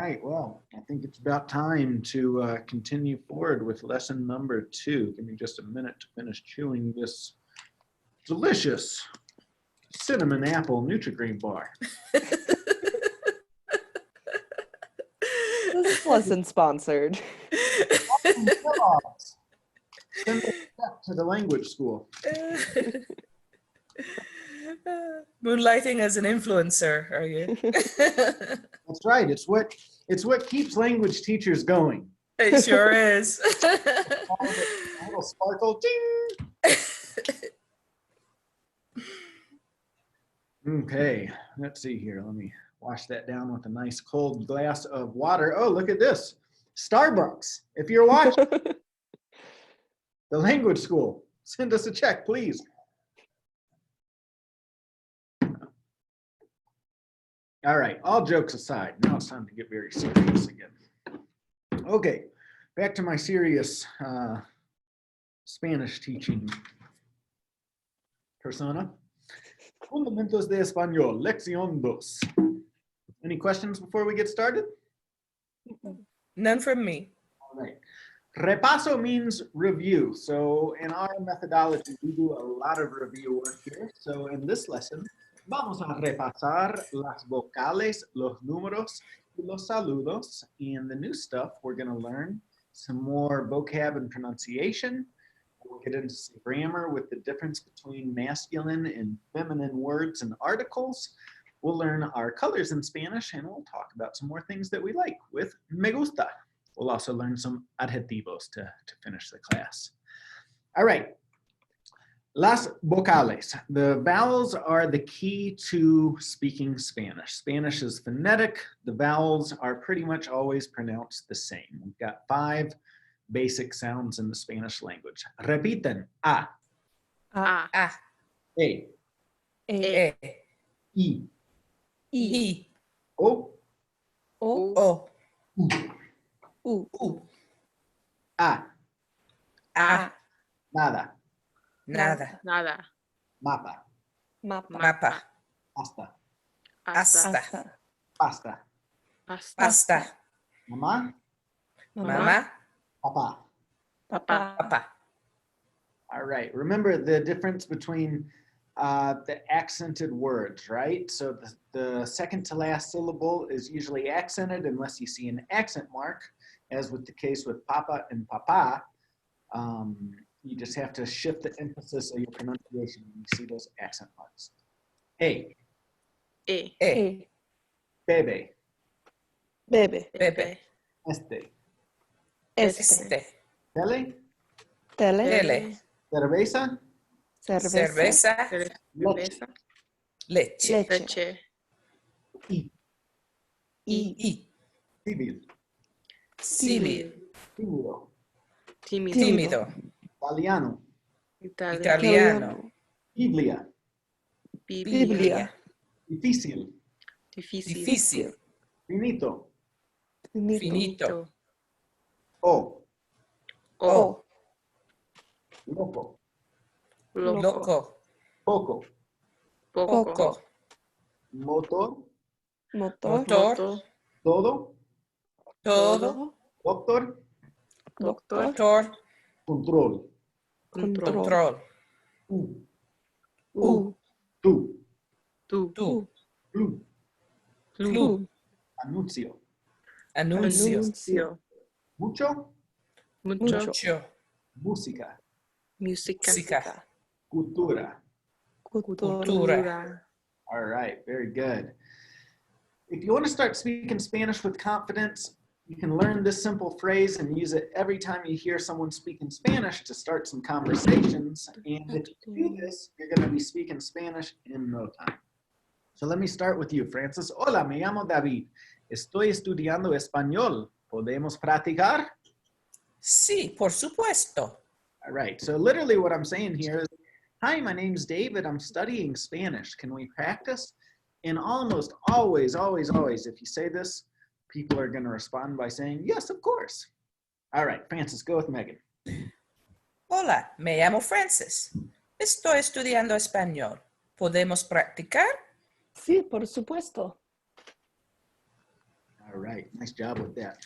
right, well, I think it's about time to continue forward with lesson number 2. Give me just a minute to finish chewing this delicious cinnamon apple Nutri-Grain bar. This wasn't sponsored. Send a check to the language school. Moonlighting as an influencer, are you? That's right. It's what keeps language teachers going. It sure is. A little sparkle. Ding. Okay, let's see here. Let me wash that down with a nice cold glass of water. Oh, look at this. Starbucks. If you're watching the language school, send us a check, please. All right, all jokes aside, now it's time to get very serious again. Okay, back to my serious Spanish teaching persona. Fundamentos de Español, Lección 2. Any questions before we get started? None from me. All right. Repaso means review. So in our methodology, we do a lot of review work here. So in this lesson, vamos a repasar las vocales, los números, y los saludos. And the new stuff, we're going to learn some more vocab and pronunciation. We'll get into some grammar with the difference between masculine and feminine words and articles. We'll learn our colors in Spanish, and we'll talk about some more things that we like with me gusta. We'll also learn some adjetivos to finish the class. All right. Las vocales. The vowels are the key to speaking Spanish. Spanish is phonetic. The vowels are pretty much always pronounced the same. We've got 5 basic sounds in the Spanish language. Repiten. A. A. E. E. I. I. O. O. U. U. A. A. Nada. Nada. Nada. Mapa. Mapa. Mapa. Hasta. Hasta. Pasta. Pasta. Mamá. Mama. Papá. Papá. Papa. All right. Remember the difference between the accented words, right? So the second to last syllable is usually accented unless you see an accent mark, as with the case with papa and papa. You just have to shift the emphasis of your pronunciation when you see those accent marks. A. E. E. Bebe. Bebe. Bebe. Este. Este. Tele. Tele. Tele. Cerveza. Cerveza. Cerveza. Leche. Leche. Leche. I. I. Civil. Civil. Tímido. Tímido. Tímido. Italiano. Italiano. Biblia. Biblia. Difícil. Difícil. Difícil. Finito. Finito. O. O. Loco. Loco. Loco. Poco. Poco. Poco. Motor. Motor. Motor. Todo. Todo. Doctor. Doctor. Doctor. Control. Control. Control. U. Tú. Tú. Tú. Club. Club. Anuncio. Anuncio. Anuncio. Mucho. Mucho. Mucho. Música. Música. Música. Cultura. Cultura. Cultura. All right, very good. If you want to start speaking Spanish with confidence, you can learn this simple phrase and use it every time you hear someone speaking Spanish to start some conversations. And if you do this, you're going to be speaking Spanish in no time. So let me start with you, Francis. Hola, me llamo David. Estoy estudiando español. ¿Podemos practicar? Sí, por supuesto. All right, so literally what I'm saying here is, hi, my name's David. I'm studying Spanish. Can we practice? And almost always, if you say this, people are going to respond by saying, yes, of course. All right, Francis, go with Megan. Hola, me llamo Francis. Estoy estudiando español. ¿Podemos practicar? Sí, por supuesto. All right, nice job with that.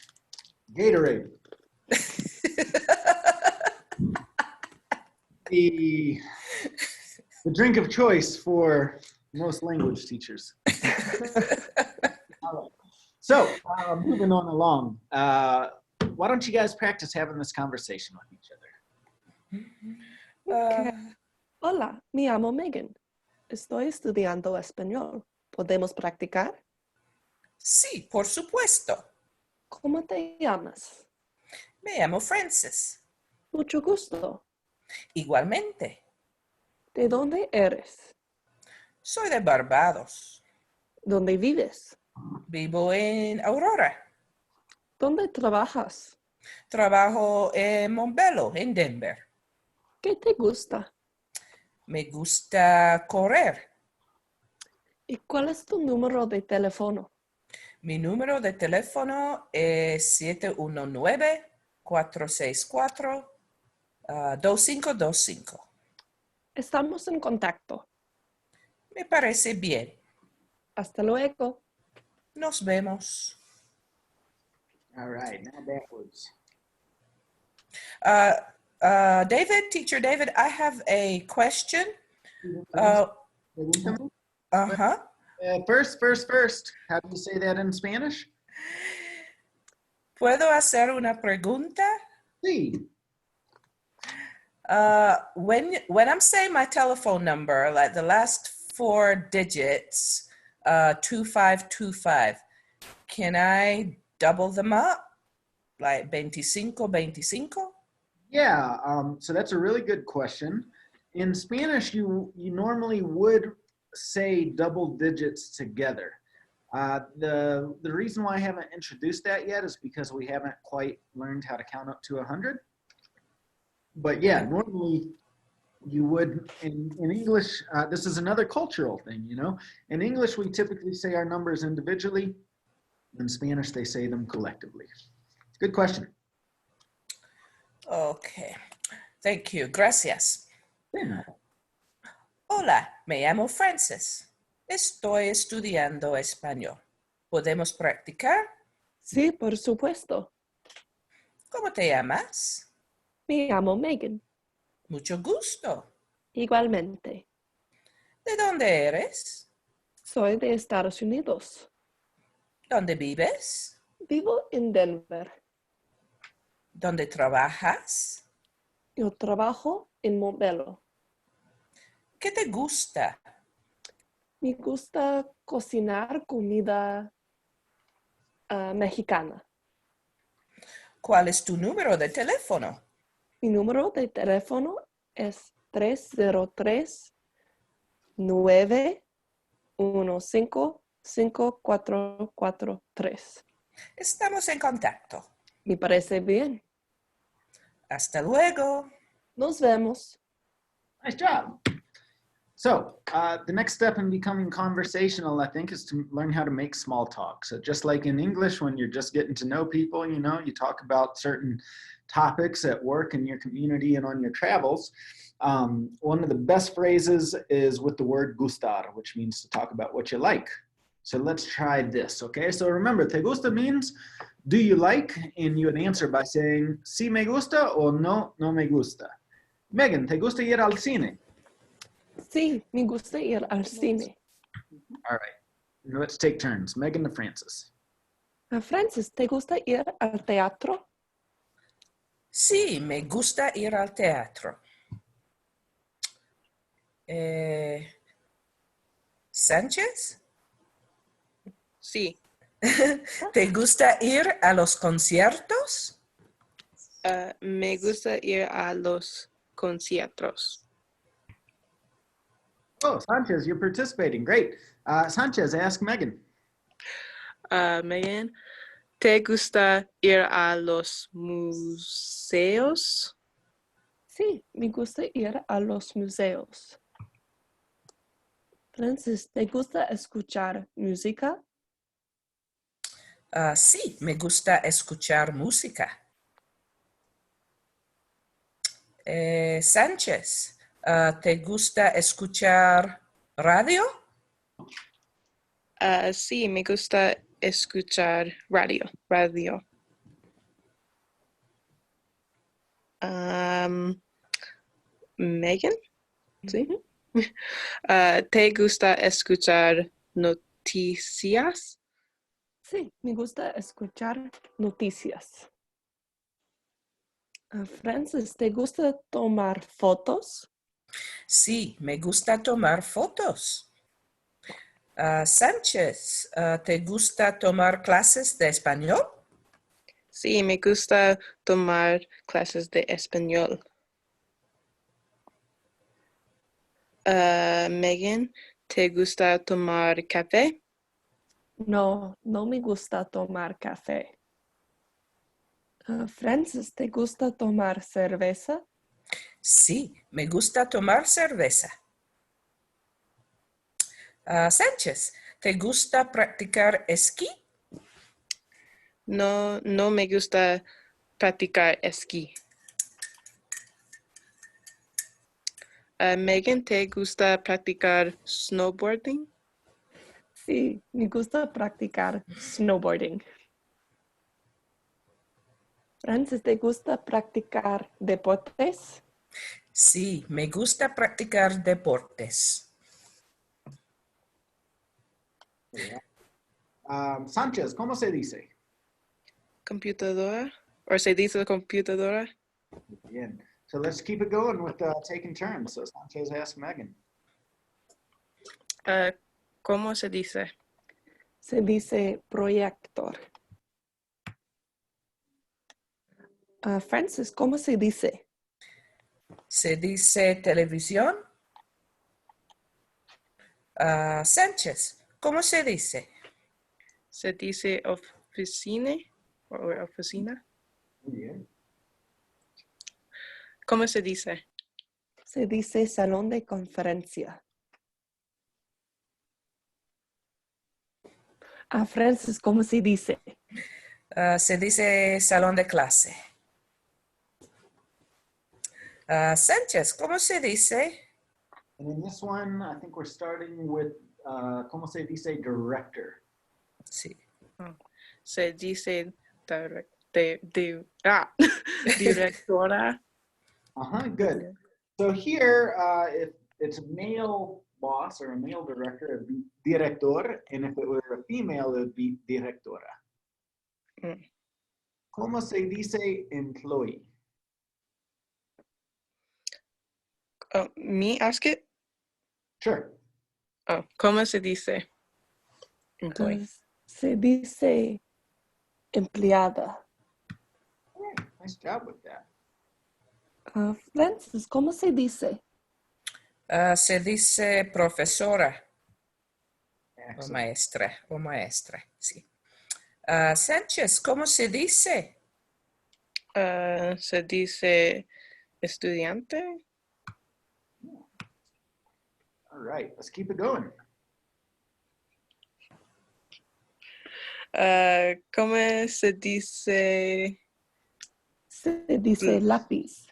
Gatorade. The drink of choice for most language teachers. All right. So, moving on along. Why don't you guys practice having this conversation with each other? Okay. Hola, me llamo Megan. Estoy estudiando español. ¿Podemos practicar? Sí, por supuesto. ¿Cómo te llamas? Me llamo Frances. Mucho gusto. Igualmente. ¿De dónde eres? Soy de Barbados. ¿Dónde vives? Vivo en Aurora. ¿Dónde trabajas? Trabajo en Montbello, en Denver. ¿Qué te gusta? Me gusta correr. ¿Y cuál es tu número de teléfono? Mi número de teléfono es 719-464-2525. Estamos en contacto. Me parece bien. Hasta luego. Nos vemos. All right, now backwards. Teacher David, I have a question. Pregúntame. Uh-huh. First, how do you say that in Spanish? ¿Puedo hacer una pregunta? Sí. When I'm saying my telephone number, like the last 4 digits, 2525, can I double them up? Like 25? Yeah, so that's a really good question. In Spanish, you normally would say double digits together. The reason why I haven't introduced that yet is because we haven't quite learned how to count up to 100. But yeah, normally you would, in English, this is another cultural thing, you know? In English, we typically say our numbers individually. In Spanish, they say them collectively. Good question. Okay. Thank you. Gracias. De nada. Hola, me llamo Frances. Estoy estudiando español. ¿Podemos practicar? Sí, por supuesto. ¿Cómo te llamas? Me llamo Megan. Mucho gusto. Igualmente. ¿De dónde eres? Soy de Estados Unidos. ¿Dónde vives? Vivo en Denver. ¿Dónde trabajas? Yo trabajo en Montbello. ¿Qué te gusta? Me gusta cocinar comida mexicana. ¿Cuál es tu número de teléfono? Mi número de teléfono es 303-915-5443. Estamos en contacto. Me parece bien. Hasta luego. Nos vemos. Nice job. So the next step in becoming conversational, I think, is to learn how to make small talk. So just like in English, when you're just getting to know people, you know, you talk about certain topics at work in your community and on your travels. One of the best phrases is with the word gustar, which means to talk about what you like. So let's try this, okay? So remember, te gusta means, do you like? And you would answer by saying, sí me gusta or no, no me gusta. Megan, ¿te gusta ir al cine? Sí, me gusta ir al cine. All right, let's take turns. Megan to Frances. Francis, ¿te gusta ir al teatro? Sí, me gusta ir al teatro. ¿Sánchez? Sí. ¿Te gusta ir a los conciertos? Me gusta ir a los conciertos. Oh, Sanchez, you're participating. Great. Sanchez, ask Megan. Megan, ¿te gusta ir a los museos? Sí, me gusta ir a los museos. Francis, ¿te gusta escuchar música? Sí, me gusta escuchar música. Sánchez, ¿te gusta escuchar radio? Sí, me gusta escuchar radio. Megan, ¿sí? ¿Te gusta escuchar noticias? Sí, me gusta escuchar noticias. Francis, ¿te gusta tomar fotos? Sí, me gusta tomar fotos. Sánchez, ¿te gusta tomar clases de español? Sí, me gusta tomar clases de español. Megan, ¿te gusta tomar café? No, no me gusta tomar café. Francis, ¿te gusta tomar cerveza? Sí, me gusta tomar cerveza. Sánchez, ¿te gusta practicar esquí? No me gusta practicar esquí. Megan, ¿te gusta practicar snowboarding? Sí, me gusta practicar snowboarding. Francis, ¿te gusta practicar deportes? Sí, me gusta practicar deportes. Sánchez, ¿cómo se dice? Computadora. ¿O se dice computadora? Bien. So let's keep it going with taking turns. So Sánchez asks Megan. ¿Cómo se dice? Se dice proyector. Francis, ¿cómo se dice? ¿Se dice televisión? Sánchez, ¿cómo se dice? ¿Se dice oficina? ¿O oficina? Muy bien. ¿Cómo se dice? Se dice salón de conferencia. Francis, ¿cómo se dice? Se dice salón de clase. Sánchez, ¿cómo se dice? And in this one, I think we're starting with, ¿cómo se dice director? Sí. Se dice directora. Good. So here, if it's a male boss or a male director, it would be director, and if it were a female, it would be directora. Mm. ¿Cómo se dice employee? Me ask it? Sure. ¿Cómo se dice? Employee. Se dice empleada. All right. Nice job with that. Francis, ¿cómo se dice? Se dice profesora o Excellent. maestra, sí. Sánchez, ¿cómo se dice? Se dice estudiante. All right. Let's keep it going. ¿Cómo se dice? Se dice lápiz.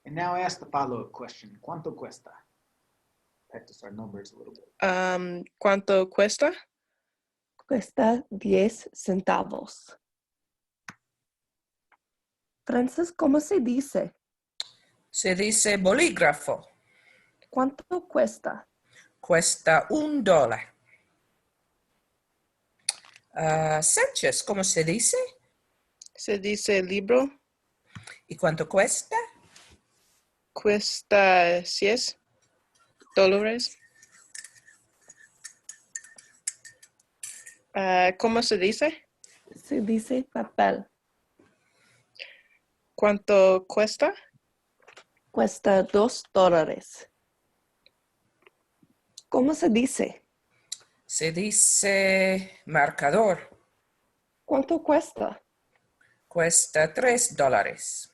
And now ask the follow-up question. ¿Cuánto cuesta? Practice our numbers a little bit. ¿Cuánto cuesta? Cuesta 10 centavos. Francis, ¿cómo se dice? Se dice bolígrafo. ¿Cuánto cuesta? Cuesta $1. Sánchez, ¿cómo se dice? Se dice libro. ¿Y cuánto cuesta? Cuesta $10. ¿Cómo se dice? Se dice papel. ¿Cuánto cuesta? Cuesta $2. ¿Cómo se dice? Se dice marcador. ¿Cuánto cuesta? Cuesta $3.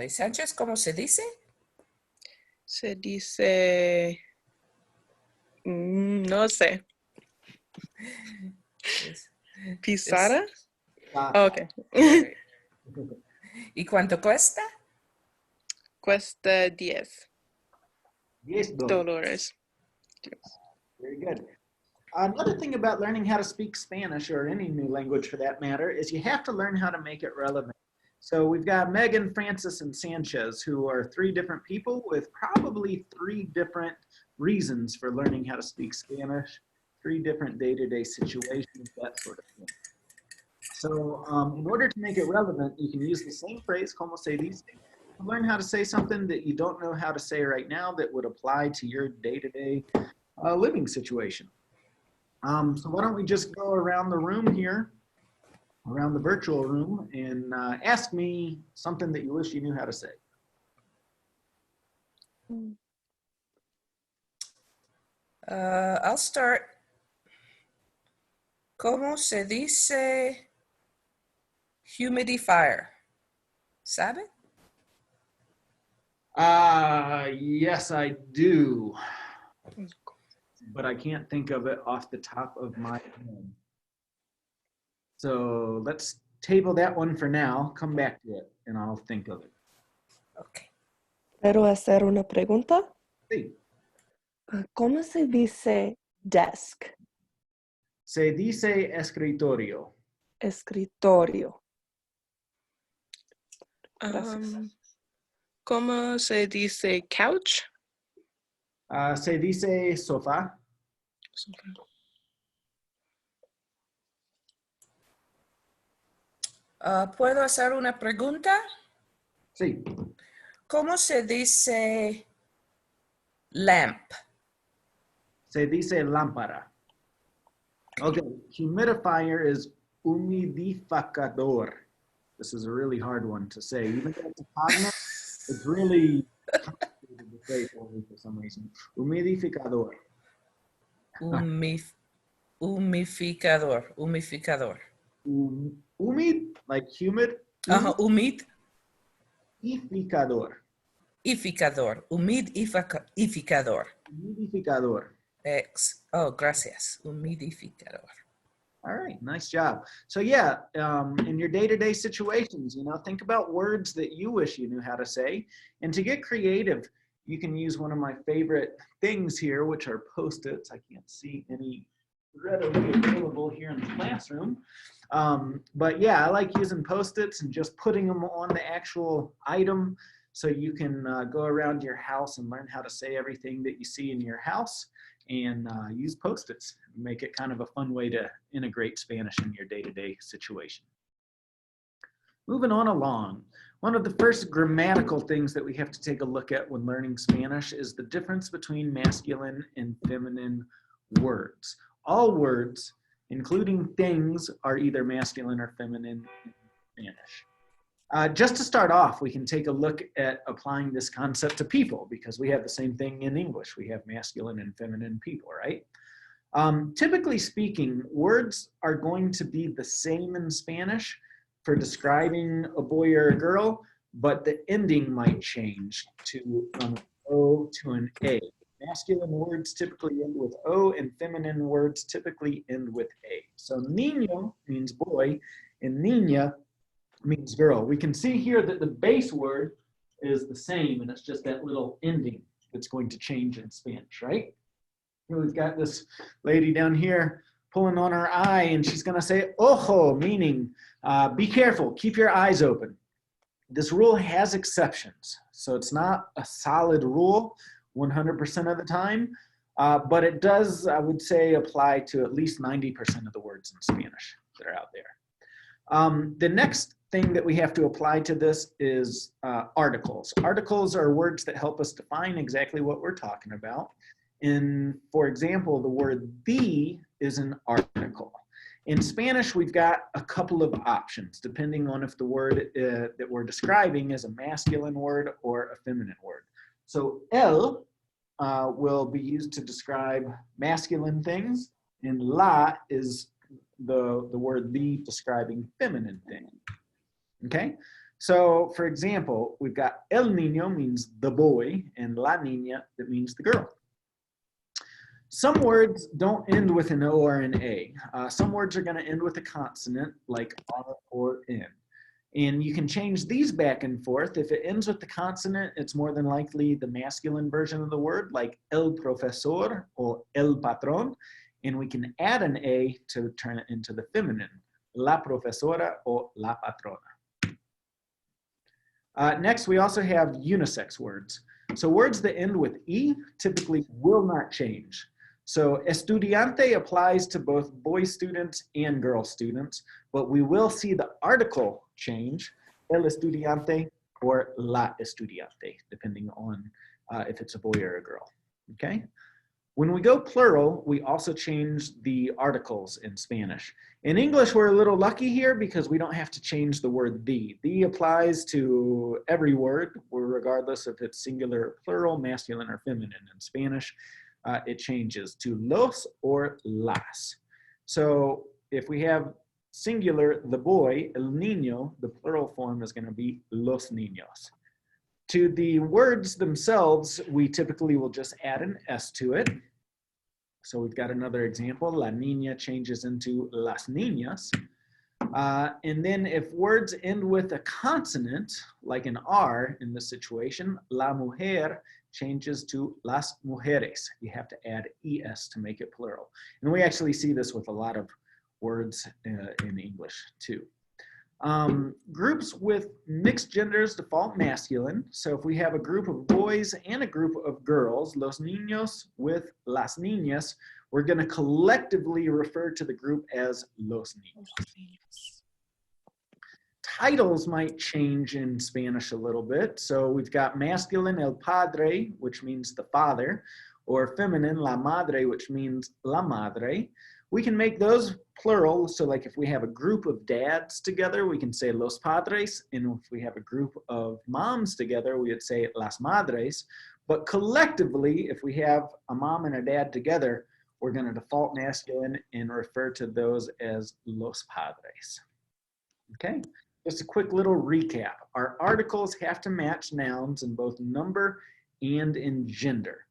¿Y Sánchez, cómo se dice? Se dice... no sé. ¿Pizarra? Ok. ¿Y cuánto cuesta? Cuesta $10. $10. Very good. Another thing about learning how to speak Spanish, or any new language for that matter, is you have to learn how to make it relevant. So we've got Megan, Francis, and Sanchez, who are 3 different people with probably 3 different reasons for learning how to speak Spanish, 3 different day-to-day situations, that sort of thing. So in order to make it relevant, you can use the same phrase, como se dice, to learn how to say something that you don't know how to say right now that would apply to your day-to-day living situation. So why don't we just go around the room here, around the virtual room, and ask me something that you wish you knew how to say. I'll start. ¿Cómo se dice humidifier? ¿Sabe? Yes, I do. But I can't think of it off the top of my head. So let's table that one for now. Come back to it and I'll think of it. Okay. ¿Puedo hacer una pregunta? Sí. ¿Cómo se dice desk? Se dice escritorio. Escritorio. Gracias. ¿Cómo se dice couch? Se dice sofá. ¿Puedo hacer una pregunta? Sí. ¿Cómo se dice lamp? Se dice lámpara. Okay, humidifier is humidificador. This is a really hard one to say. Even though it's a cognate, it's really complicated to say for me for some reason. Humidificador. Humificador. Humificador. Humid, like humid. Humid. Humidificador. Ificador. Humidificador. Humidificador. Oh, gracias. Humidificador. All right, nice job. So yeah, in your day-to-day situations, you know, think about words that you wish you knew how to say. And to get creative, you can use one of my favorite things here, which are Post-its. I can't see any readily available here in the classroom. But yeah, I like using Post-its and just putting them on the actual item so you can go around your house and learn how to say everything that you see in your house. And use Post-its. Make it kind of a fun way to integrate Spanish in your day-to-day situation. Moving on along, one of the first grammatical things that we have to take a look at when learning Spanish is the difference between masculine and feminine words. All words, including things, are either masculine or feminine in Spanish. Just to start off, we can take a look at applying this concept to people because we have the same thing in English. We have masculine and feminine people, right? Typically speaking, words are going to be the same in Spanish for describing a boy or a girl, but the ending might change from an O to an A. Masculine words typically end with O and feminine words typically end with A. So niño means boy and niña means girl. We can see here that the base word is the same, and it's just that little ending that's going to change in Spanish, right? Here we've got this lady down here pulling on her eye, and she's going to say ojo, meaning be careful, keep your eyes open. This rule has exceptions, so it's not a solid rule 100% of the time, but it does, I would say, apply to at least 90% of the words in Spanish that are out there. The next thing that we have to apply to this is articles. Articles are words that help us define exactly what we're talking about. For example, the word the is an article. In Spanish, we've got a couple of options depending on if the word that we're describing is a masculine word or a feminine word. So el will be used to describe masculine things, and la is the word the describing feminine things. Okay, so for example, we've got el niño means the boy, and la niña, that means the girl. Some words don't end with an O or an A. Some words are going to end with a consonant like R or N. And you can change these back and forth. If it ends with the consonant, it's more than likely the masculine version of the word, like el profesor or el patrón. And we can add an A to turn it into the feminine, la profesora or la patrona. Next, we also have unisex words. So words that end with E typically will not change. So estudiante applies to both boy students and girl students, but we will see the article change, el estudiante or la estudiante, depending on if it's a boy or a girl, okay? When we go plural, we also change the articles in Spanish. In English, we're a little lucky here because we don't have to change the word the. The applies to every word, regardless if it's singular or plural, masculine or feminine. In Spanish, it changes to los or las. So if we have singular, the boy, el niño, the plural form is going to be los niños. To the words themselves, we typically will just add an S to it. So we've got another example. La niña changes into las niñas. And then if words end with a consonant, like an R in this situation, la mujer changes to las mujeres. You have to add ES to make it plural. And we actually see this with a lot of words in English too. Groups with mixed genders default masculine. So if we have a group of boys and a group of girls, los niños with las niñas, we're going to collectively refer to the group as los niños. Titles might change in Spanish a little bit. So we've got masculine, el padre, which means the father, or feminine, la madre, which means la madre. We can make those plural. So like if we have a group of dads together, we can say los padres. And if we have a group of moms together, we would say las madres. But collectively, if we have a mom and a dad together, we're going to default masculine and refer to those as los padres. Okay, just a quick little recap. Our articles have to match nouns in both number and in gender.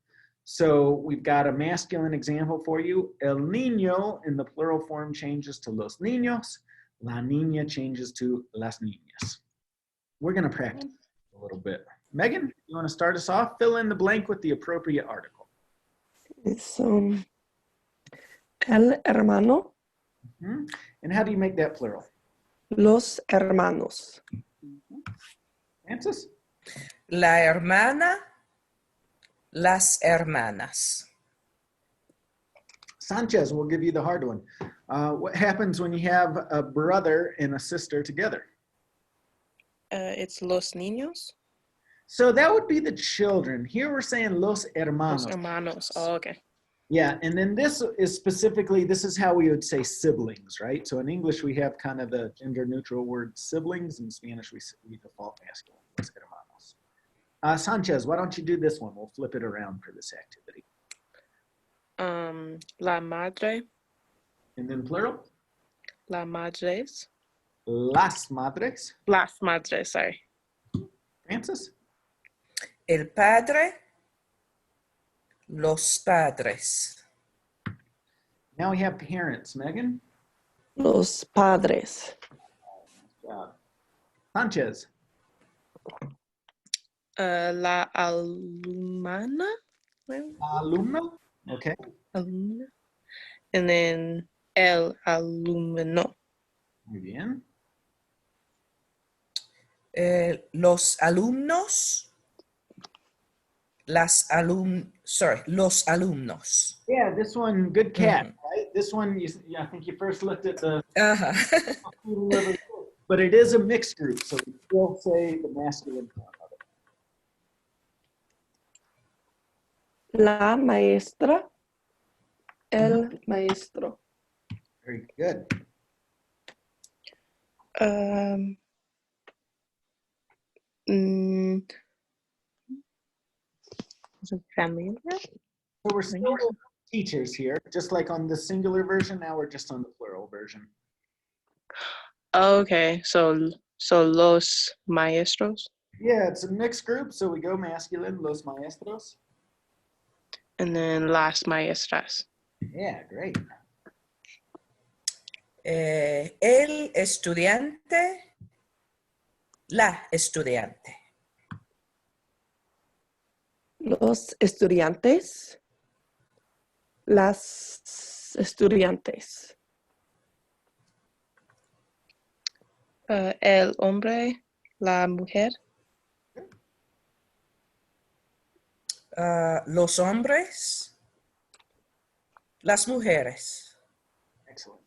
So we've got a masculine example for you. El niño in the plural form changes to los niños. La niña changes to las niñas. We're going to practice a little bit. Megan, you want to start us off? Fill in the blank with the appropriate article. So, el hermano, And how do you make that plural? los hermanos. Francis? La hermana, las hermanas. Sanchez, we'll give you the hard one. What happens when you have a brother and a sister together? It's los niños. So that would be the children. Here we're saying los hermanos. Los hermanos. Oh, okay. Yeah, and then this is specifically, this is how we would say siblings, right? So in English, we have kind of the gender neutral word siblings. In Spanish, we default masculine, los hermanos. Sanchez, why don't you do this one? We'll flip it around for this activity. La madre. And then plural? La madres. Las madres. Las madres, sorry. Francis? El padre, los padres. Now we have parents. Megan? Los padres. Sanchez? La alumna. Alumno? Okay. Alumna. And then el alumno. Muy bien. Los alumnos, los alumnos. Yeah, this one, good cat, right? This one, I think you first looked at the, but it is a mixed group, so we still say the masculine form of it. La maestra, el maestro. Very good. Familiar. So we're still teachers here, just like on the singular version, now we're just on the plural version. Okay, so los maestros. Yeah, it's a mixed group, so we go masculine, los maestros. And then las maestras. Yeah, great. El estudiante, La estudiante. Los estudiantes. Las estudiantes. El hombre, la mujer, Los hombres. Las mujeres. Excellent.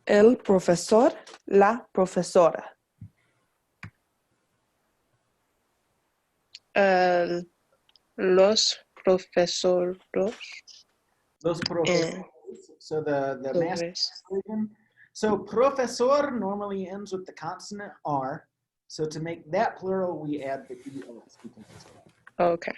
El profesor, la profesora. los profesores, Los profesores. So the masculine version. So profesor normally ends with the consonant R. So to make that plural, we add the ES. Okay.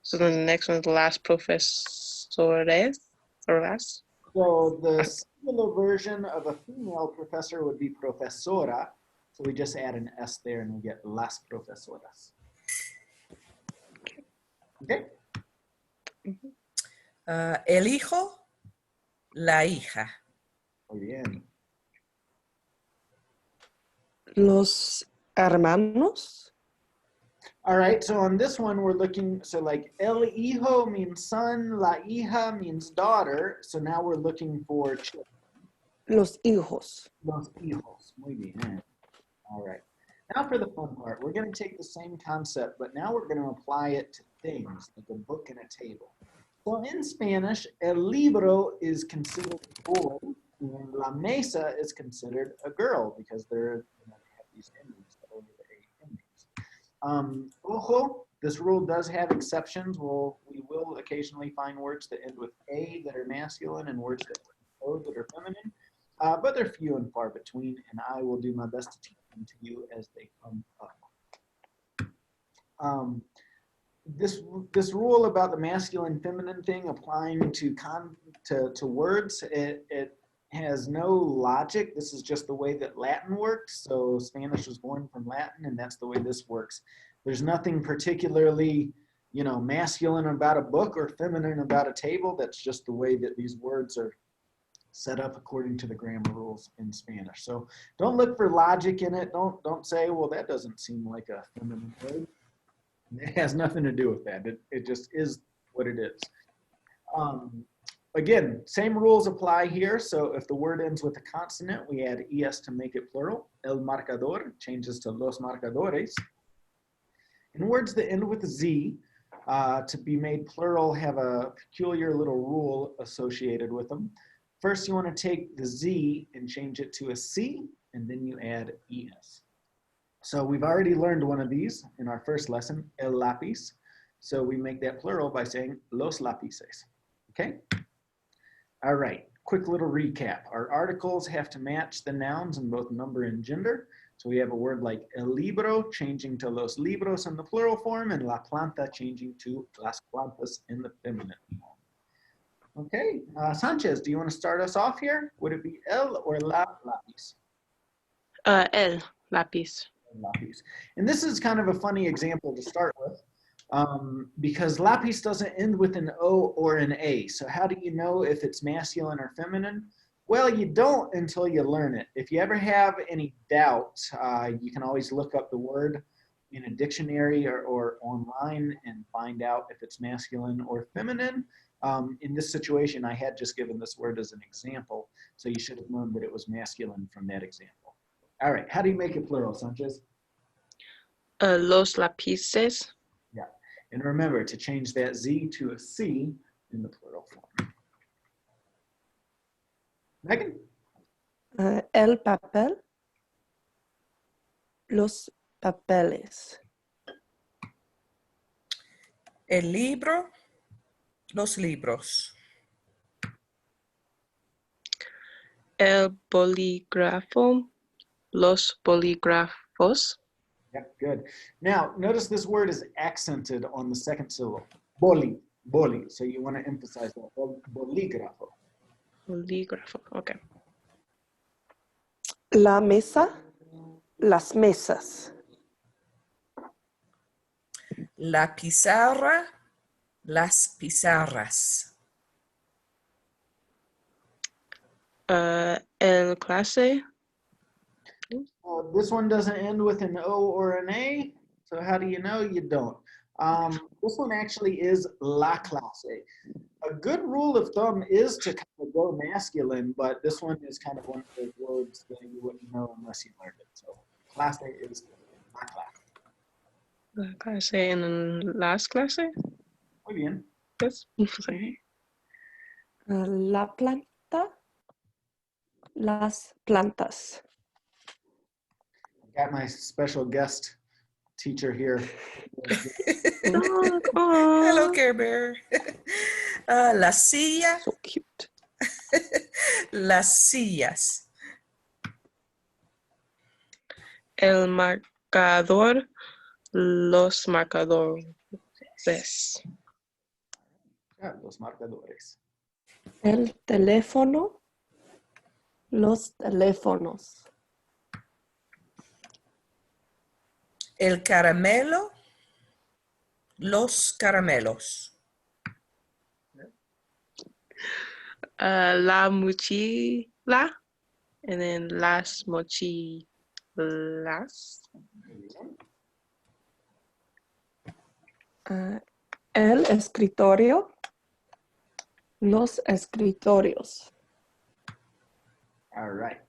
So the next one is las profesores, or las? So the singular version of a female professor would be profesora. So we just add an S there and we get las profesoras. Okay. El hijo. La hija. Muy bien. Los hermanos. All right, so on this one, we're looking, so like el hijo means son, la hija means daughter. So now we're looking for children. Los hijos. Los hijos. Muy bien. All right. Now for the fun part. We're going to take the same concept, but now we're going to apply it to things, like a book and a table. So in Spanish, el libro is considered a boy, and la mesa is considered a girl, because they're, they have these endings, the A endings. Ojo, this rule does have exceptions. We will occasionally find words that end with A that are masculine and words that end with O that are feminine. But they're few and far between, and I will do my best to teach them to you as they come up. This rule about the masculine feminine thing applying to words, it has no logic. This is just the way that Latin worked. So Spanish was born from Latin, and that's the way this works. There's nothing particularly, masculine about a book or feminine about a table. That's just the way that these words are set up according to the grammar rules in Spanish. So don't look for logic in it. Don't say, well, that doesn't seem like a feminine word. It has nothing to do with that. It just is what it is. Again, same rules apply here. So if the word ends with a consonant, we add es to make it plural. El marcador changes to los marcadores. And words that end with a z, to be made plural, have a peculiar little rule associated with them. First, you want to take the Z and change it to a C, and then you add ES. So we've already learned one of these in our first lesson, el lápiz. So we make that plural by saying los lápices, okay? All right, quick little recap. Our articles have to match the nouns in both number and gender. So we have a word like el libro changing to los libros in the plural form, and la planta changing to las plantas in the feminine form. Okay, Sanchez, do you want to start us off here? Would it be el or la lápiz? El lápiz. Lápiz. And this is kind of a funny example to start with, because lápiz doesn't end with an O or an A. So how do you know if it's masculine or feminine? Well, you don't until you learn it. If you ever have any doubt, you can always look up the word in a dictionary or online and find out if it's masculine or feminine. In this situation, I had just given this word as an example, so you should have known that it was masculine from that example. All right, how do you make it plural, Sanchez? Los lápices. Yeah, and remember to change that Z to a C in the plural form. Megan? El papel. Los papeles. El libro. Los libros. El bolígrafo. Los bolígrafos. Yep, good. Now, notice this word is accented on the second syllable. Boli, boli. So you want to emphasize that. Bolígrafo. Bolígrafo, okay. La mesa. Las mesas. La pizarra. Las pizarras. El clase. This one doesn't end with an O or an A. So how do you know? You don't. This one actually is la clase. A good rule of thumb is to kind of go masculine, but this one is kind of one of those words that you wouldn't know unless you learned it. So clase is la clase. La clase en las clases. Muy bien. Yes. Okay. La planta, las plantas. Got my special guest teacher here. Dog, aw. Hello, Care Bear. La silla, So cute. las sillas. El marcador, los marcadores. Yeah, los marcadores. El teléfono, los teléfonos. El caramelo, los caramelos. La mochila, and then las mochilas. El escritorio, los escritorios. All right.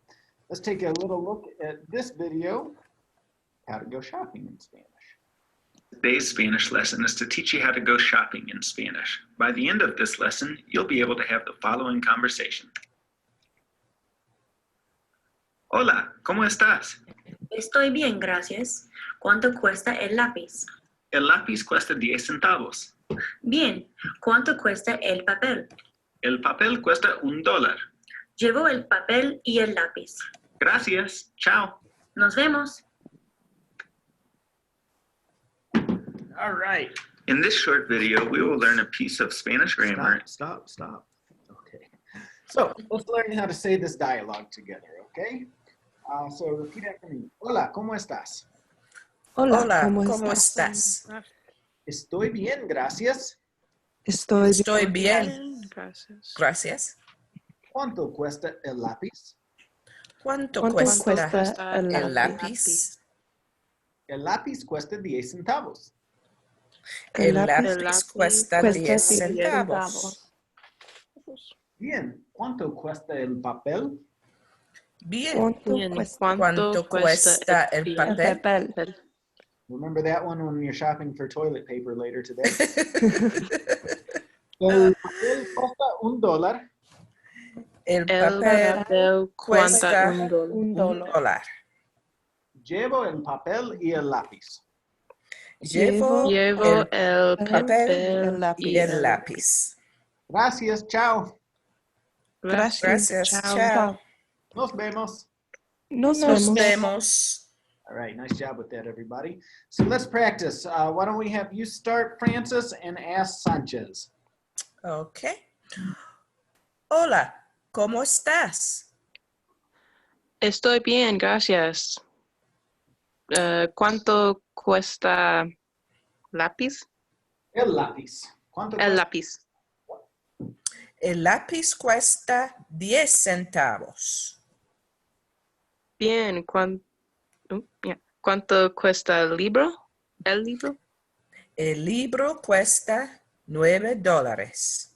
Let's take a little look at this video, how to go shopping in Spanish. Today's Spanish lesson is to teach you how to go shopping in Spanish. By the end of this lesson, you'll be able to have the following conversation. Hola, ¿cómo estás? Estoy bien, gracias. ¿Cuánto cuesta el lápiz? El lápiz cuesta 10 centavos. Bien. ¿Cuánto cuesta el papel? El papel cuesta $1. Llevo el papel y el lápiz. Gracias. Chao. Nos vemos. All right. In this short video, we will learn a piece of Spanish grammar. Stop. Okay. So let's learn how to say this dialogue together, okay? So repeat after me. Hola, ¿cómo estás? Hola, ¿cómo estás? Estoy bien, gracias. Estoy bien, Gracias. gracias. ¿Cuánto cuesta el lápiz? ¿Cuánto ¿Cuánto cuesta cuesta el el lápiz? lápiz? El lápiz cuesta 10 centavos. El El lápiz lápiz cuesta cuesta 10 10 centavos. Bien. ¿Cuánto cuesta el papel? Bien. ¿Cuánto Bien, cuesta ¿Cuánto cuesta el el papel? papel? Remember that one when you're shopping for toilet paper later today. El papel cuesta $1. El El papel papel cuesta cuesta $1. Un dólar. $1. Llevo el papel y el lápiz. Llevo Llevo el el papel papel y el lápiz. Gracias, chao. Gracias. Gracias. Chao. Chao. Nos vemos. Nos Nos vemos. vemos. All right, nice job with that, everybody. So let's practice. Why don't we have you start, Francis, and ask Sanchez. Okay. Hola, ¿cómo estás? Estoy bien, gracias. ¿Cuánto cuesta lápiz? El lápiz. ¿Cuánto El cuesta? lápiz. El lápiz cuesta 10 centavos. Bien, ¿cuánto cuesta el libro? ¿El libro? El libro cuesta $9.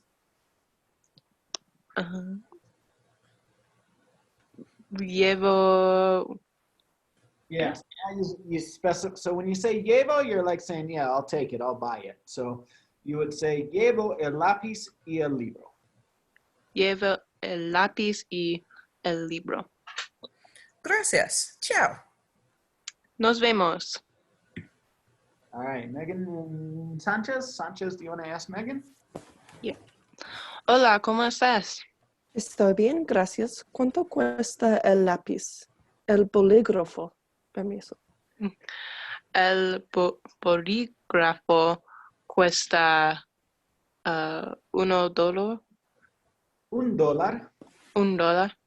Llevo. Yes. You specify. So when you say llevo, you're like saying, yeah, I'll take it, I'll buy it. So you would say llevo el lápiz y el libro. Llevo el lápiz y el libro. Gracias. Chao. Nos vemos. All right, Megan Sanchez. Sanchez, do you want to ask Megan? Hola, ¿cómo estás? Estoy bien, gracias. ¿Cuánto cuesta el lápiz? El bolígrafo. Permiso. El bolígrafo cuesta $1. $1. $1.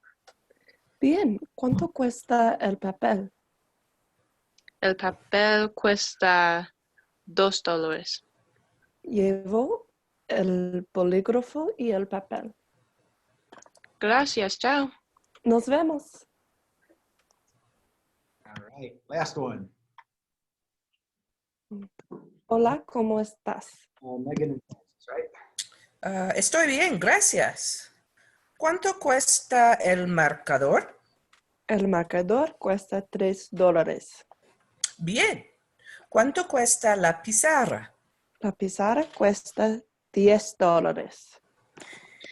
Bien, ¿cuánto cuesta el papel? El papel cuesta $2. Llevo el bolígrafo y el papel. Gracias, chao. Nos vemos. All right, last one. Hola, ¿cómo estás? Megan and Francis, right? Estoy bien, gracias. ¿Cuánto cuesta el marcador? El marcador cuesta $3. Bien. ¿Cuánto cuesta la pizarra? La pizarra cuesta $10.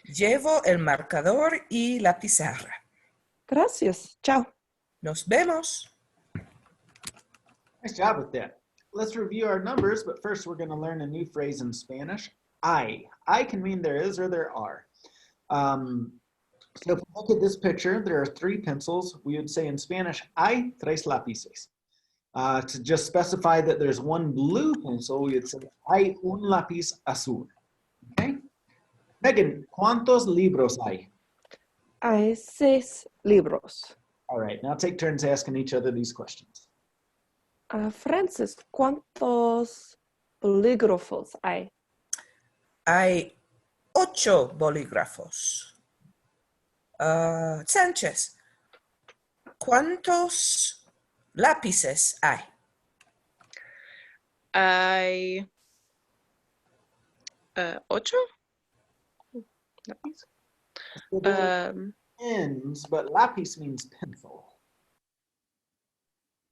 Llevo el marcador y la pizarra. Gracias. Chao. Nos vemos. Nice job with that. Let's review our numbers, but first we're going to learn a new phrase in Spanish. I can mean there is or there are. So if we look at this picture, there are 3 pencils. We would say in Spanish, hay 3 lápices. To just specify that there's 1 blue pencil, we would say, hay un lápiz azul. Okay? Megan, ¿cuántos libros hay? Hay 6 libros. All right, now take turns asking each other these questions. Francis, ¿cuántos bolígrafos hay? Hay 8 bolígrafos. Sánchez, ¿cuántos lápices hay? Hay 8. Lápiz. Pens, but lápiz means pencil.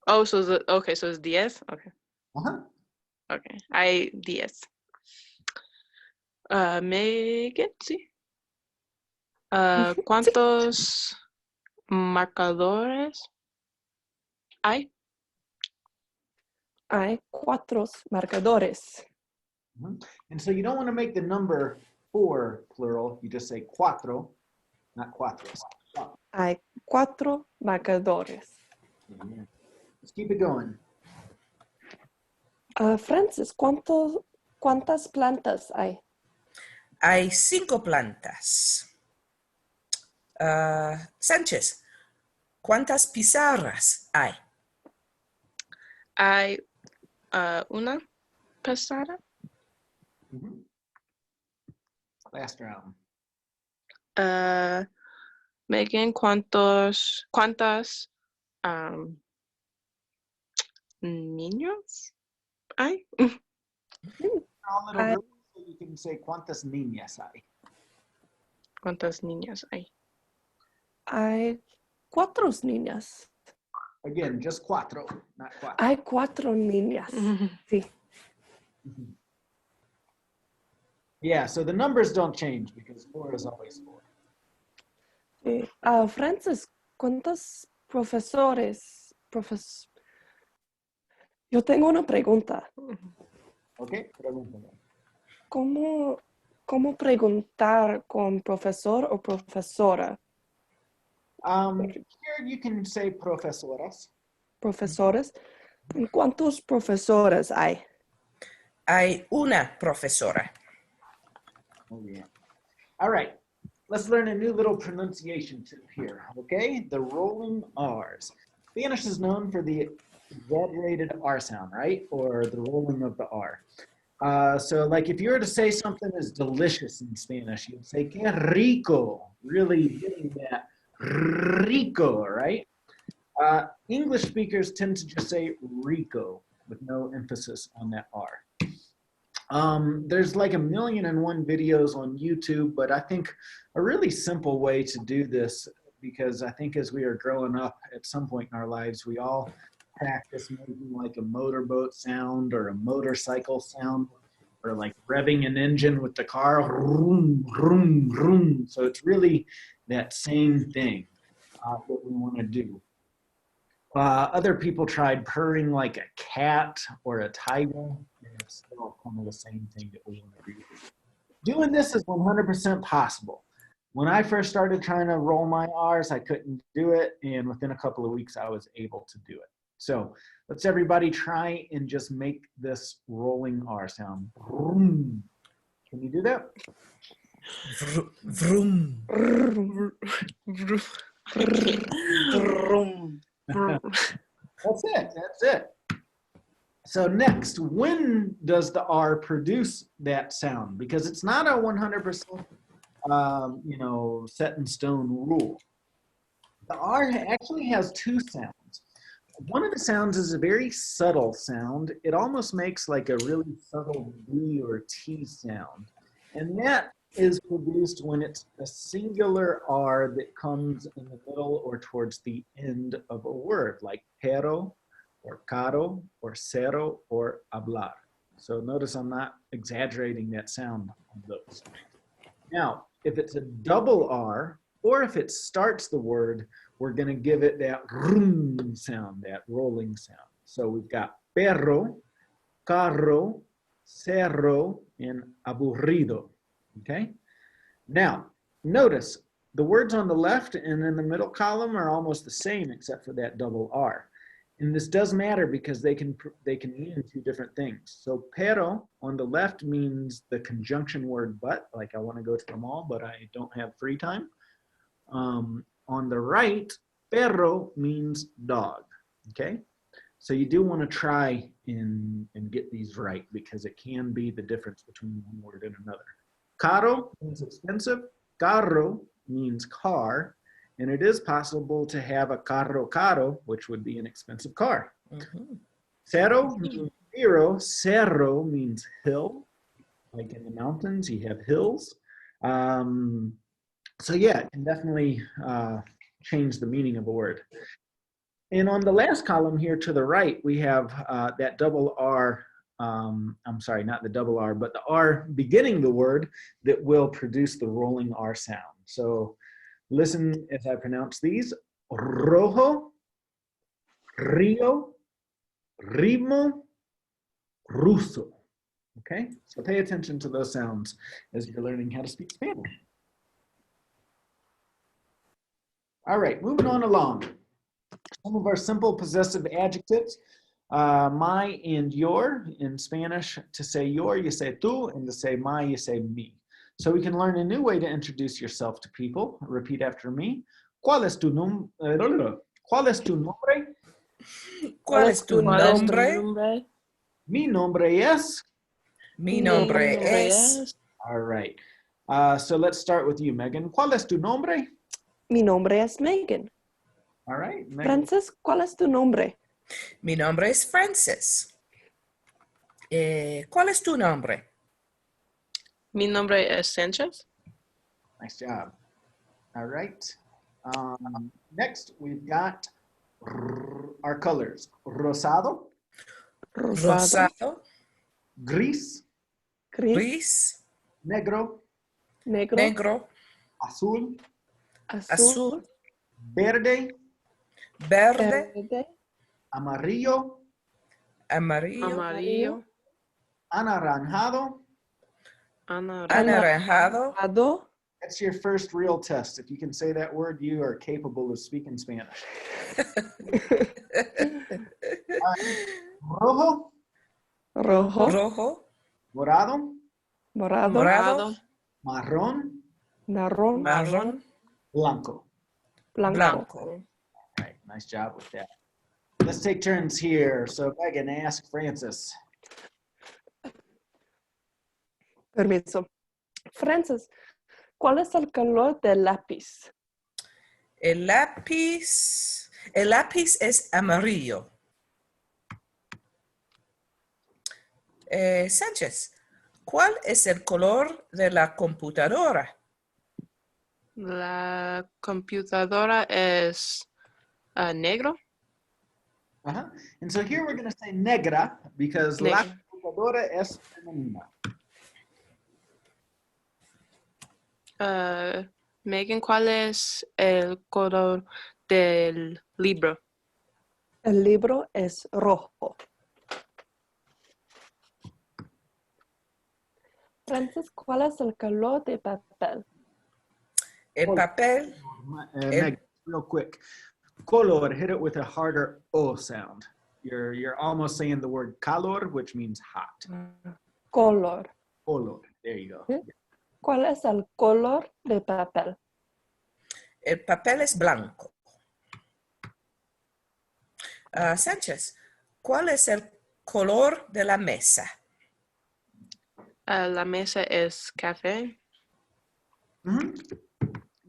Oh, so so it's 10. Okay. Uh-huh. Okay. Hay 10. Megan, sí. ¿Cuántos marcadores hay? Hay 4 marcadores. Mhm. And so you don't want to make the number 4 plural. You just say cuatro, not cuatros. Hay 4 marcadores. Yeah. Let's keep it going. Francis, ¿cuántas plantas hay? Hay 5 plantas. Sánchez, ¿cuántas pizarras hay? Hay una pizarra. Mhm. Last round. Megan, ¿cuántas niños hay? All little I- girls, so you can say cuántas niñas hay. ¿Cuántas niñas hay? Hay 4 niñas. Again, just cuatro, not cuatro. Hay 4 niñas. Sí. Mhm. Yeah, so the numbers don't change because 4 is always 4. Sí. Francis, ¿cuántos profesores? Yo tengo una pregunta. Okay, pregúntame. ¿Cómo preguntar con profesor o profesora? Here you can say profesoras. Profesores. ¿Cuántos profesores hay? Hay una profesora. Oh, yeah. All right, let's learn a new little pronunciation tip here, okay? The rolling R's. Spanish is known for the exaggerated R sound, right? Or the rolling of the R. So like if you were to say something is delicious in Spanish, you'd say que rico, really getting that rico, right? English speakers tend to just say rico with no emphasis on that R. There's like 1,000,001 videos on YouTube, but I think a really simple way to do this, because I think as we are growing up at some point in our lives, we all practice making like a motorboat sound or a motorcycle sound, or like revving an engine with the car, vroom, vroom, vroom. So it's really that same thing that we want to do. Other people tried purring like a cat or a tiger, and it's still kind of the same thing that we want to do. Doing this is 100% possible. When I first started trying to roll my R's, I couldn't do it, and within a couple of weeks, I was able to do it. So let's everybody try and just make this rolling R sound. Vroom. Can you do that? Vroom. That's it. That's it. So next, when does the R produce that sound? Because it's not a 100%, set in stone rule. The R actually has 2 sounds. one of the sounds is a very subtle sound. It almost makes like a really subtle B or T sound. And that is produced when it's a singular R that comes in the middle or towards the end of a word, like pero, or caro, or cero, or hablar. So notice I'm not exaggerating that sound on those. Now, if it's a double R, or if it starts the word, we're going to give it that rum sound, that rolling sound. So we've got perro, carro, cerro, and aburrido. Okay? Now, notice the words on the left and in the middle column are almost the same except for that double R. And this does matter because they can mean two different things. So pero on the left means the conjunction word but, like I want to go to the mall, but I don't have free time. On the right, perro means dog, okay? So you do want to try and get these right because it can be the difference between one word and another. Caro means expensive, carro means car, and it is possible to have a carro caro, which would be an expensive car. Cerro means zero, cerro means hill, like in the mountains you have hills. So yeah, it can definitely change the meaning of a word. And on the last column here to the right, we have that double R, I'm sorry, not the double R, but the R beginning the word that will produce the rolling R sound. So listen as I pronounce these. Rojo, río, ritmo, ruso. Okay, so pay attention to those sounds as you're learning how to speak Spanish. All right, moving on along. Some of our simple possessive adjectives, my and your. In Spanish, to say your, you say tú, and to say my, you say me. So we can learn a new way to introduce yourself to people. Repeat after me. ¿Cuál es tu nombre? ¿Cuál es tu nombre? ¿Cuál es tu nombre? Mi nombre es. Mi nombre es. All right. So let's start with you, Megan. ¿Cuál es tu nombre? Mi nombre es Megan. All right. Megan. Francis, ¿cuál es tu nombre? Mi nombre es Frances. ¿Cuál es tu nombre? Mi nombre es Sanchez. Nice job. All right. Next, we've got our colors. Rosado, Rosado, gris, gris, negro, negro, azul, azul, verde, verde, amarillo, amarillo, anaranjado. anaranjado. That's your first real test. If you can say that word, you are capable of speaking Spanish. Rojo, Rojo, Rojo, morado, morado, marrón, marrón, marrón, blanco. blanco. blanco. All right, nice job with that. Let's take turns here. So Megan, ask Francis. Permiso. Francis, ¿cuál es el color del lápiz? El lápiz es amarillo. Sánchez, ¿cuál es el color de la computadora? La computadora es negro. And so here we're going to say negra because la Negra. computadora es femenina. Megan, ¿cuál es el color del libro? El libro es rojo. Francis, ¿cuál es el color de papel? El papel, Megan, real quick. Color, hit it with a harder O sound. You're almost saying the word calor, which means hot. Color. Color, there you go. ¿Sí? ¿Cuál es el color de papel? el papel es blanco. Sánchez, ¿cuál es el color de la mesa? La mesa es café.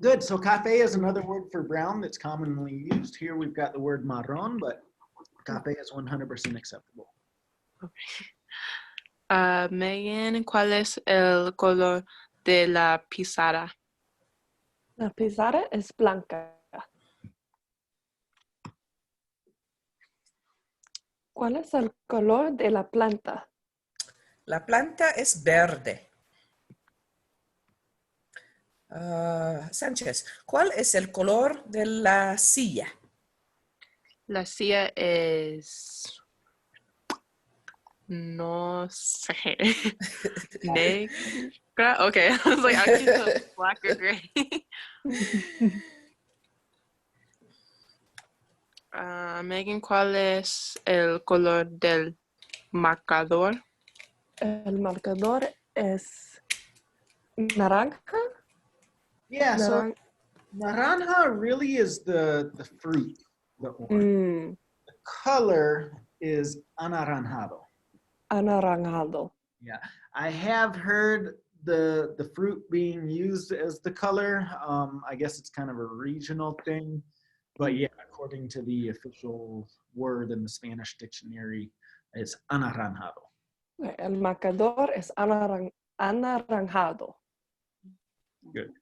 Good. So cafe is another word for brown that's commonly used. Here we've got the word marrón, but café is 100% acceptable. Megan, ¿cuál es el color de la pizarra? La pizarra es blanca. ¿Cuál es el color de la planta? La planta es verde. Sánchez, ¿cuál es el color de la silla? La silla es... No sé. Negra? Okay, I was like, I can tell it's black or gray. Megan, ¿cuál es el color del marcador? El marcador es naranja. Yeah, so naranja really is the fruit, the orange. The color is anaranjado. Anaranjado. Yeah, I have heard the fruit being used as the color. I guess it's kind of a regional thing, but yeah, according to the official word in the Spanish dictionary, it's anaranjado. El marcador es anaranjado. Good.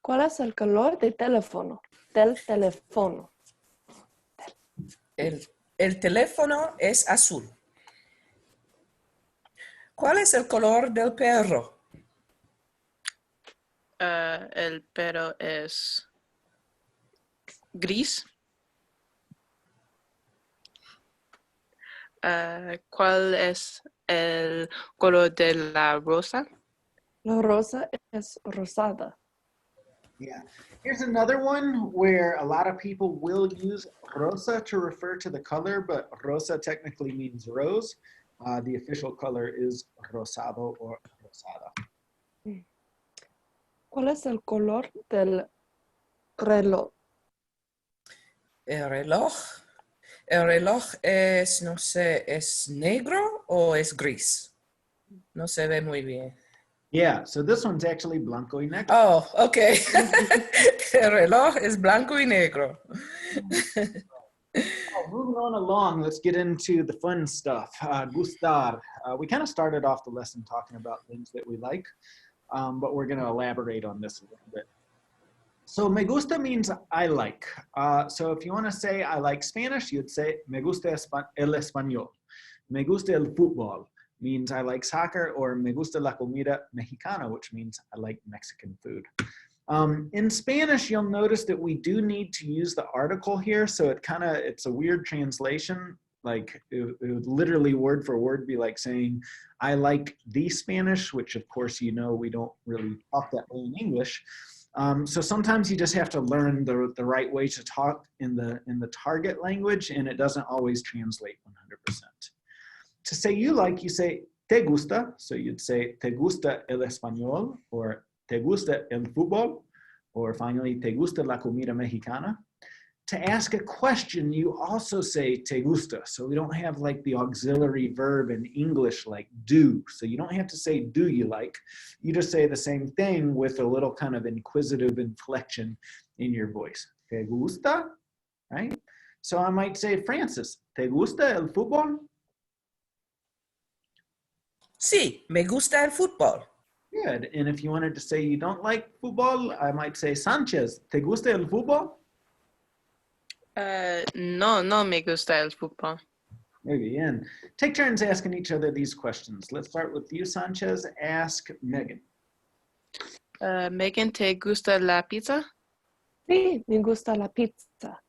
¿Cuál es el color del teléfono? Del teléfono. El teléfono es azul. ¿Cuál es el color del perro? El perro es gris. ¿Cuál es el color de la rosa? La rosa es rosada. Yeah. Here's another one where a lot of people will use rosa to refer to the color, but rosa technically means rose. The official color is rosado or rosada. ¿Cuál es el color del reloj? El reloj es, no sé, ¿es negro o es gris? No se ve muy bien. Yeah, so this one's actually blanco y negro. Oh, okay. El reloj es blanco y negro. Moving on along, let's get into the fun stuff. Gustar. We kind of started off the lesson talking about things that we like, but we're going to elaborate on this a little bit. So me gusta means I like. So if you want to say I like Spanish, you'd say me gusta el español. Me gusta el fútbol means I like soccer, or me gusta la comida mexicana, which means I like Mexican food. In Spanish, you'll notice that we do need to use the article here, so it's a weird translation. Like it would literally word for word be like saying, I like the Spanish, which of course, you know, we don't really talk that way in English. So sometimes you just have to learn the right way to talk in the target language, and it doesn't always translate 100%. To say you like, you say te gusta, so you'd say te gusta el español, or te gusta el fútbol, or finally te gusta la comida mexicana. To ask a question, you also say te gusta, so we don't have like the auxiliary verb in English like do, so you don't have to say do you like, you just say the same thing with a little kind of inquisitive inflection in your voice. Te gusta, right? So I might say, Francis, te gusta el fútbol? Sí, me gusta el fútbol. Good. And if you wanted to say you don't like football, I might say, Sanchez, ¿te gusta el fútbol? No me gusta el fútbol. Very bien. Take turns asking each other these questions. Let's start with you, Sanchez. Ask Megan. Megan, ¿te gusta la pizza? Sí, me gusta la pizza.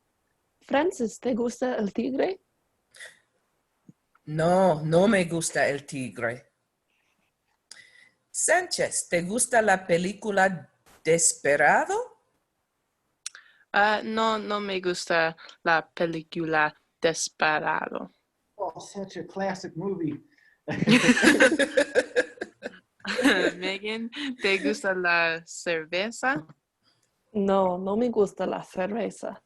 Francis, ¿te gusta el tigre? No me gusta el tigre. Sánchez, ¿te gusta la película Desperado? No me gusta la película Desperado. Oh, such a classic movie. Megan, ¿te gusta la cerveza? No me gusta la cerveza.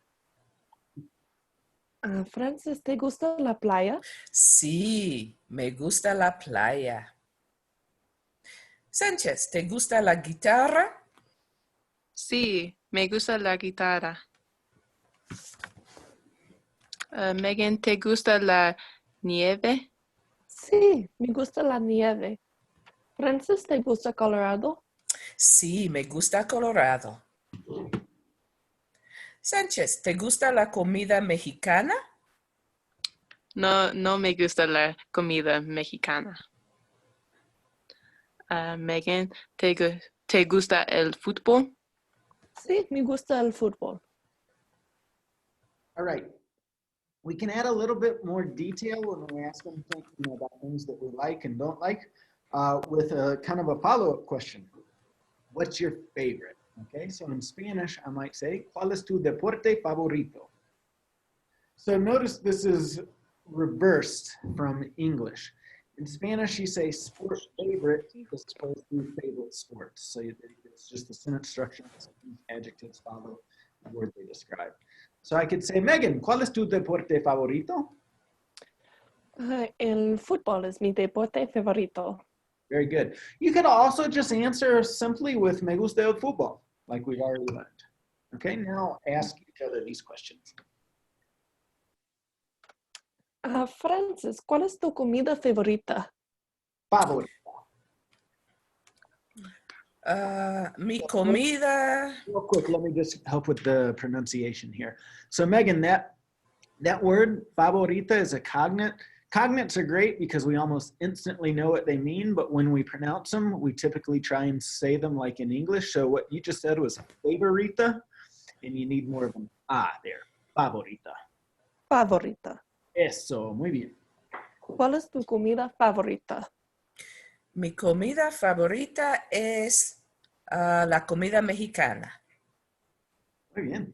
Francis, ¿te gusta la playa? Sí, me gusta la playa. Sánchez, ¿te gusta la guitarra? Sí, me gusta la guitarra. Megan, ¿te gusta la nieve? Sí, me gusta la nieve. Francis, ¿te gusta Colorado? Sí, me gusta Colorado. Sánchez, ¿te gusta la comida mexicana? No, no me gusta la comida mexicana. Megan, ¿te gusta el fútbol? Sí, me gusta el fútbol. All right. We can add a little bit more detail when we ask them about things that we like and don't like with a kind of a follow-up question. What's your favorite? Okay, so in Spanish, I might say, ¿Cuál es tu deporte favorito? So notice this is reversed from English. In Spanish, you say sport favorite as opposed to favorite sports. So it's just the sentence structure. Adjectives follow the word they describe. So I could say, Megan, ¿cuál es tu deporte favorito? El fútbol es mi deporte favorito. Very good. You could also just answer simply with me gusta el fútbol, like we've already learned. Okay, now ask each other these questions. Francis, ¿cuál es tu comida favorita? Favorita. Mi comida. Real quick, let me just help with the pronunciation here. So Megan, that word favorita is a cognate. Cognates are great because we almost instantly know what they mean, but when we pronounce them, we typically try and say them like in English. So what you just said was favorita, and you need more of an there. Favorita. Favorita. Eso, muy bien. ¿Cuál es tu comida favorita? Mi comida favorita es la comida mexicana. Muy bien.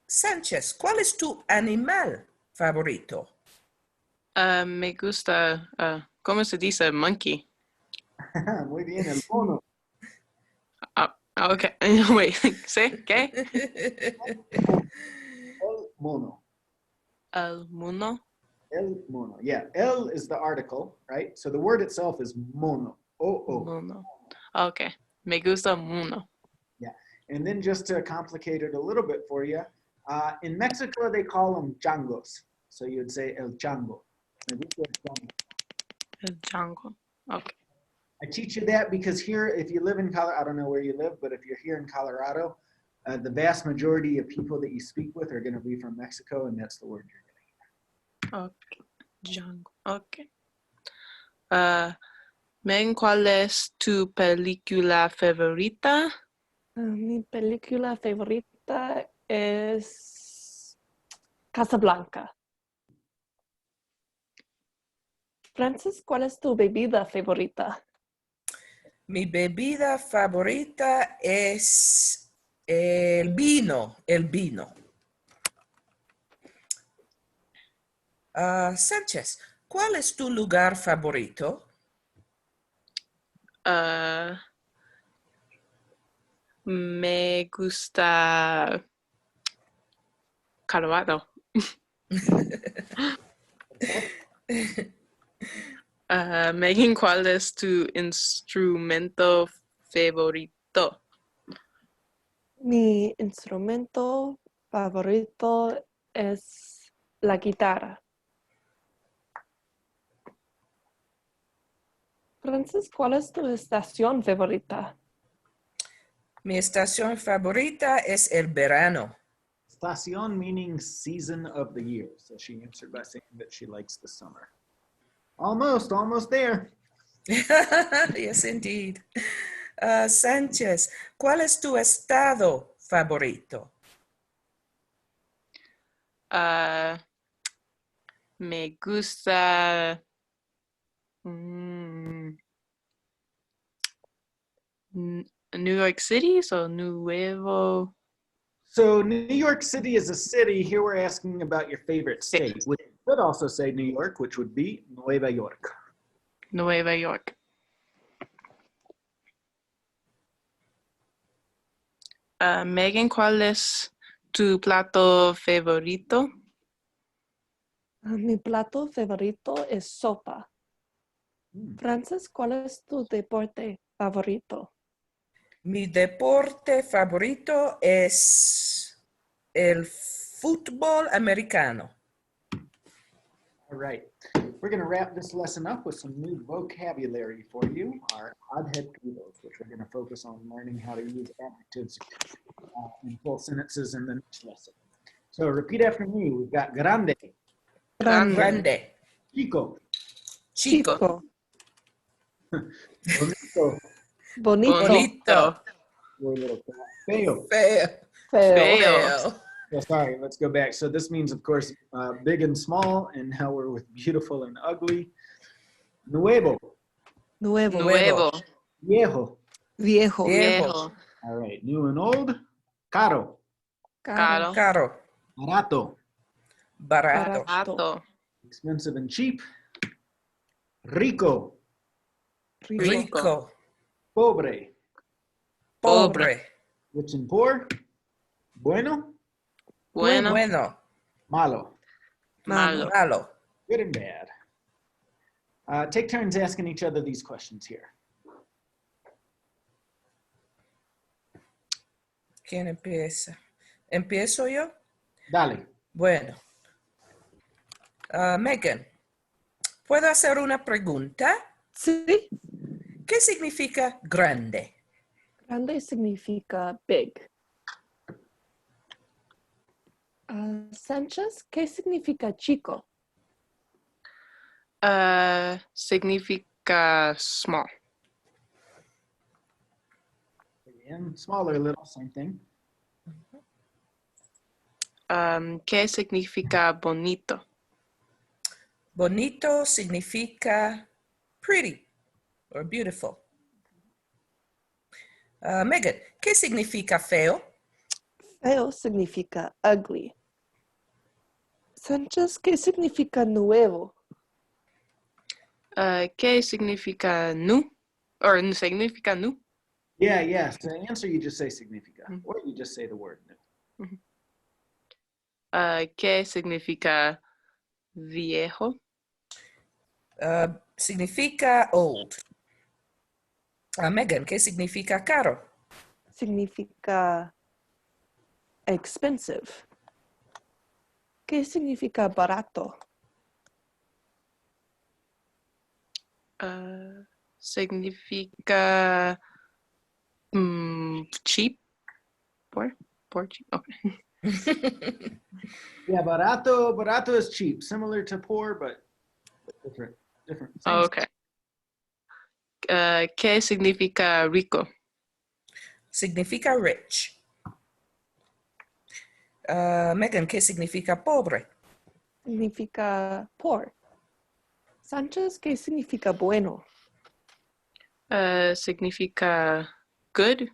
Sánchez, ¿cuál es tu animal favorito? Me gusta, ¿cómo se dice? Monkey. Muy bien, el mono. Okay. Wait, ¿sí? ¿Qué? El mono. El mono. El mono. Yeah, el is the article, right? So the word itself is mono. O-O. Mono. Okay. Me gusta mono. Yeah. And then just to complicate it a little bit for you, in Mexico, they call them changos. So you'd say el chango. Me gusta el chango. El chango. Okay. I teach you that because here, if you live in Colorado, I don't know where you live, but if you're here in Colorado, the vast majority of people that you speak with are going to be from Mexico, and that's the word you're going to hear. Okay. Chango. Okay. Megan, ¿cuál es tu película favorita? Mi película favorita es Casablanca. Francis, ¿cuál es tu bebida favorita? Mi bebida favorita es el vino. Sánchez, ¿cuál es tu lugar favorito? Me gusta Colorado. Megan, ¿cuál es tu instrumento favorito? Mi instrumento favorito es la guitarra. Francis, ¿cuál es tu estación favorita? Mi estación favorita es el verano. Estación meaning season of the year. So she answered by saying that she likes the summer. Almost there. Yes, indeed. Sánchez, ¿cuál es tu estado favorito? Me gusta New York City, so Nuevo. So New York City is a city. Here we're asking about your favorite state. We could also say New York, which would be Nueva York. Nueva York. Megan, ¿cuál es tu plato favorito? Mi plato favorito es sopa. Francis, ¿cuál es tu deporte favorito? Mi deporte favorito es el fútbol americano. All right. We're going to wrap this lesson up with some new vocabulary for you, our adjetivos, which we're going to focus on learning how to use adjectives in full sentences in the next lesson. So repeat after me. We've got grande, Grande. chico, Chico. bonito, Bonito. Bonito. poor little cat, feo. Feo. Feo. Feo. Oh, sorry, let's go back. So this means, of course, big and small, and now we're with beautiful and ugly. Nuevo, Nuevo. Nuevo. viejo. Viejo. Viejo. All right, new and old. Caro, Caro. Caro. barato, Barato. Barato. expensive and cheap. Rico, Rico. pobre, Pobre. rich and poor. Bueno, Bueno. Bueno. malo, Malo. Malo. good and bad. Take turns asking each other these questions here. ¿Quién empieza? ¿Empiezo yo? Dale. Bueno. Megan, ¿puedo hacer una pregunta? Sí. ¿Qué significa grande? Grande significa big. Sánchez, ¿qué significa chico? Significa small. Again, smaller, little, same thing. ¿Qué significa bonito? Bonito significa pretty or beautiful. Megan, ¿qué significa feo? Feo significa ugly. Sánchez, ¿qué significa nuevo? ¿Qué significa nu? Or significa nu? Yeah, yes. To answer, you just say significa, or you just say the word new. ¿Qué significa viejo? Significa old. Megan, ¿qué significa caro? Significa expensive. ¿Qué significa barato? Significa cheap. Poor cheap. Okay. Yeah, barato is cheap, similar to poor, but different. Oh, okay. ¿Qué significa rico? Significa rich. Megan, ¿qué significa pobre? Significa poor. Sánchez, ¿qué significa bueno? Significa good.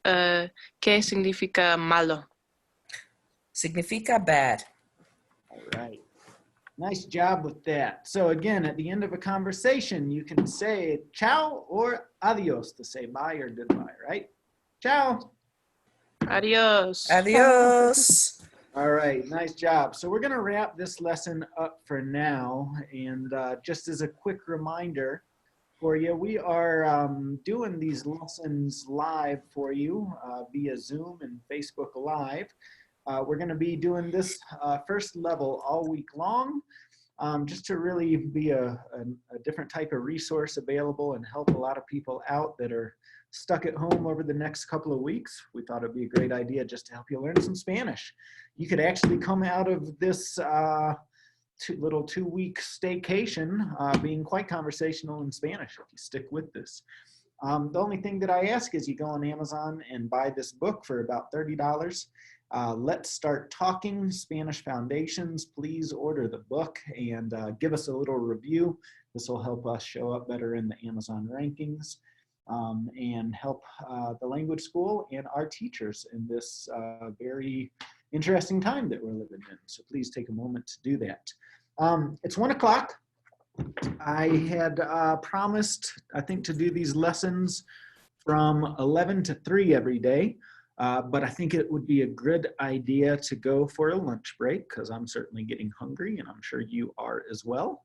¿Qué significa malo? Significa bad. All right. Nice job with that. So again, at the end of a conversation, you can say ciao or adios to say bye or goodbye, right? Ciao. Adios. Adios. All right, nice job. So we're going to wrap this lesson up for now. And just as a quick reminder for you, we are doing these lessons live for you via Zoom and Facebook Live. We're going to be doing this first level all week long, just to really be a different type of resource available and help a lot of people out that are stuck at home over the next couple of weeks. We thought it'd be a great idea just to help you learn some Spanish. You could actually come out of this little 2-week staycation being quite conversational in Spanish if you stick with this. The only thing that I ask is you go on Amazon and buy this book for about $30. Let's Start Talking Spanish Foundations. Please order the book and give us a little review. This will help us show up better in the Amazon rankings and help the language school and our teachers in this very interesting time that we're living in. So please take a moment to do that. It's 1 o'clock. I had promised, I think, to do these lessons from 11 to 3 every day. But I think it would be a good idea to go for a lunch break because I'm certainly getting hungry and I'm sure you are as well.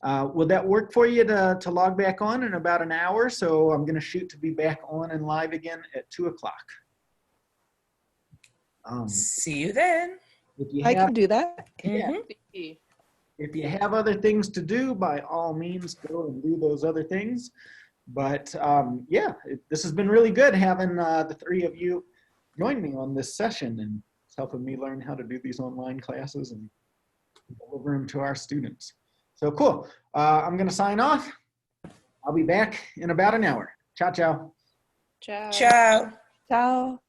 Would that work for you to log back on in about an hour? So I'm going to shoot to be back on and live again at 2 o'clock. See you then. If you I have can do that. Yeah. Mhm. If you have other things to do, by all means, go and do those other things. But yeah, this has been really good having the three of you join me on this session, and it's helping me learn how to do these online classes and deliver them to our students. So cool. I'm going to sign off. I'll be back in about an hour. Ciao, ciao. Ciao. Ciao. Ciao.